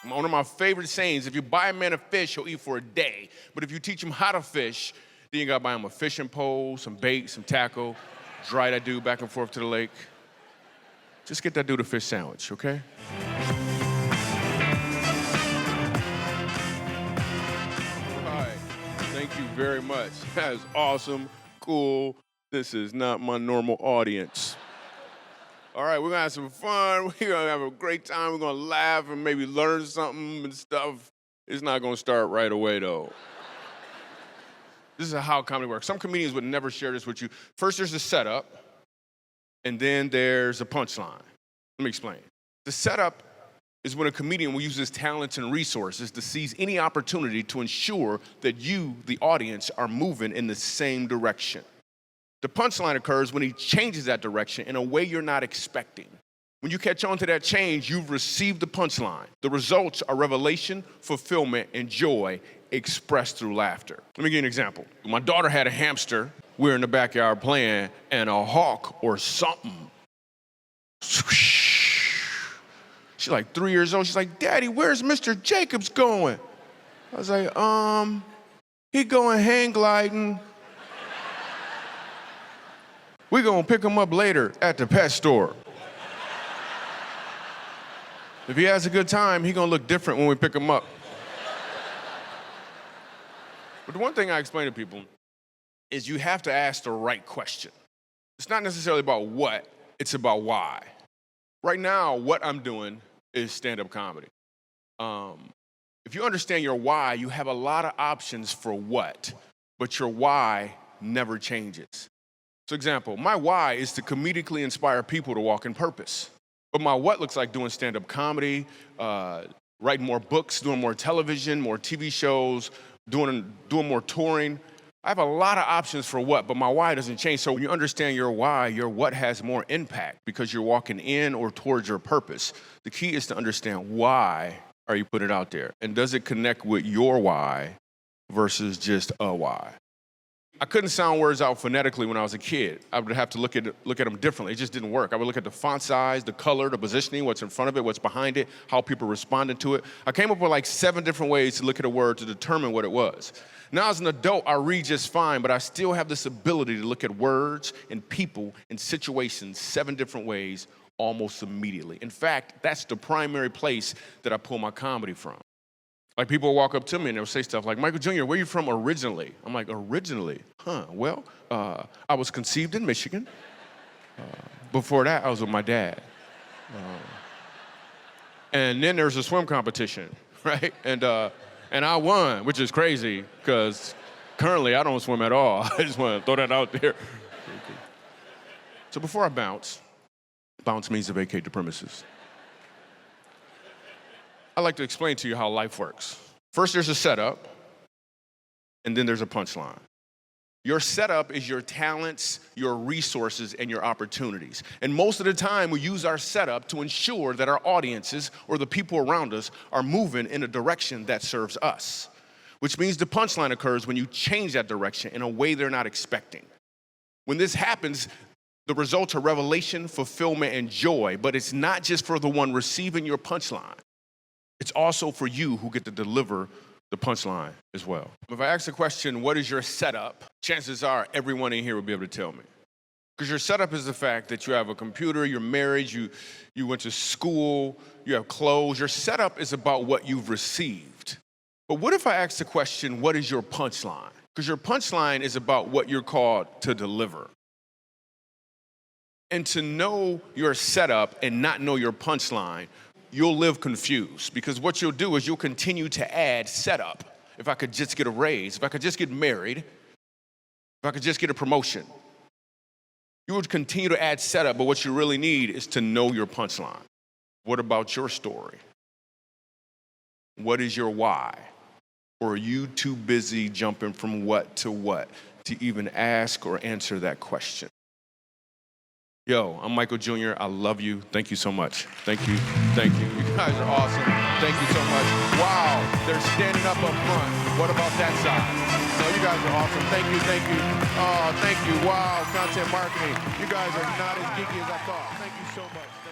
One of my favorite sayings, if you buy a man a fish, he'll eat for a day. But if you teach him how to fish, then you gotta buy him a fishing pole, some bait, some tackle, dry that dude back and forth to the lake. Just get that dude a fish sandwich, okay? All right, thank you very much. That is awesome, cool. This is not my normal audience. All right, we're gonna have some fun. We're gonna have a great time. We're gonna laugh and maybe learn something and stuff. It's not gonna start right away, though. This is how comedy works. Some comedians would never share this with you. First, there's the setup, and then there's a punchline. Let me explain. The setup is when a comedian will use his talents and resources to seize any opportunity to ensure that you, the audience, are moving in the same direction. The punchline occurs when he changes that direction in a way you're not expecting. When you catch on to that change, you've received the punchline. The results are revelation, fulfillment, and joy expressed through laughter. Let me give you an example. My daughter had a hamster. We were in the backyard playing, and a hawk or something. She's like 3 years old. She's like, "Daddy, where's Mr. Jacobs going?" I was like, he going hang gliding. We're gonna pick him up later at the pet store. If he has a good time, he gonna look different when we pick him up. But the one thing I explain to people is you have to ask the right question. It's not necessarily about what, it's about why. Right now, what I'm doing is stand-up comedy. If you understand your why, you have a lot of options for what, but your why never changes. So example, my why is to comedically inspire people to walk in purpose. But my what looks like doing stand-up comedy, writing more books, doing more television, more TV shows, doing more touring. I have a lot of options for what, but my why doesn't change. So when you understand your why, your what has more impact because you're walking in or towards your purpose. The key is to understand why are you putting it out there? And does it connect with your why versus just a why? I couldn't sound words out phonetically when I was a kid. I would have to look at them differently. It just didn't work. I would look at the font size, the color, the positioning, what's in front of it, what's behind it, how people responded to it. I came up with like 7 different ways to look at a word to determine what it was. Now as an adult, I read just fine, but I still have this ability to look at words and people and situations 7 different ways almost immediately. In fact, that's the primary place that I pull my comedy from. Like people will walk up to me and they'll say stuff like, "Michael Jr., where are you from originally?" I'm like, "Originally? Well, I was conceived in Michigan. Before that, I was with my dad. And then there's a swim competition, right? And I won, which is crazy because currently I don't swim at all. I just want to throw that out there." So before I bounce means to vacate the premises. I like to explain to you how life works. First, there's a setup, and then there's a punchline. Your setup is your talents, your resources, and your opportunities. And most of the time, we use our setup to ensure that our audiences or the people around us are moving in a direction that serves us, which means the punchline occurs when you change that direction in a way they're not expecting. When this happens, the results are revelation, fulfillment, and joy, but it's not just for the one receiving your punchline. It's also for you who get to deliver the punchline as well. If I ask the question, what is your setup? Chances are everyone in here will be able to tell me. Because your setup is the fact that you have a computer, you're married, you went to school, you have clothes. Your setup is about what you've received. But what if I ask the question, what is your punchline? Because your punchline is about what you're called to deliver. And to know your setup and not know your punchline, you'll live confused, because what you'll do is you'll continue to add setup. If I could just get a raise, if I could just get married, if I could just get a promotion. You would continue to add setup, but what you really need is to know your punchline. What about your story? What is your why? Or are you too busy jumping from what to even ask or answer that question? Yo, I'm Michael Jr. I love you. Thank you so much. Thank you. Thank you. You guys are awesome. Thank you so much. Wow, they're standing up front. What about that side? No, you guys are awesome. Thank you. Thank you. Oh, thank you. Wow, content marketing. You guys are not as geeky as I thought. Thank you so much.